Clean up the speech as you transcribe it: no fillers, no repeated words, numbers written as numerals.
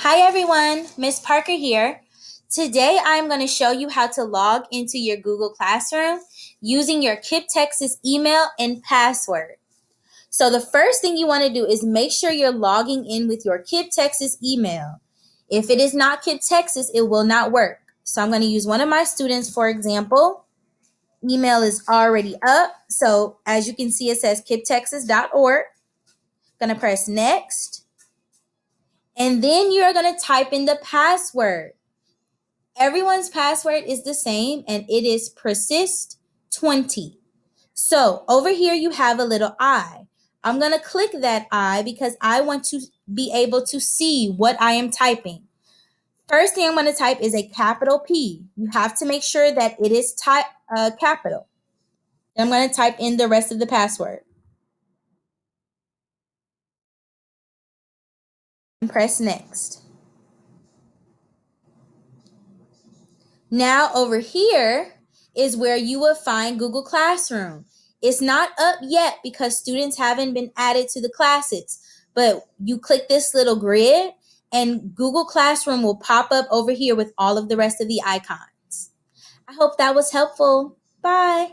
Hi everyone, Miss Parker here. Today I'm going to show you how to log into your Google Classroom using your KIPP Texas email and password. So the first thing you want to do is make sure you're logging in with your KIPP Texas email. If it is not KIPP Texas, it will not work. So I'm going to use one of my students for example. Email is already up. So as you can see, it says kipptexas.org. Going to press next. And then you're going to type in the password. Everyone's password is the same and it is persist20. So over here you have a little I. I'm going to click that I because I want to be able to see what I am typing. First thing I'm going to type is a capital P. You have to make sure that it is capital. I'm going to type in the rest of the password. And press next. Now over here is where you will find Google Classroom. It's not up yet because students haven't been added to the classes, but you click this little grid and Google Classroom will pop up over here with all of the rest of the icons. I hope that was helpful. Bye.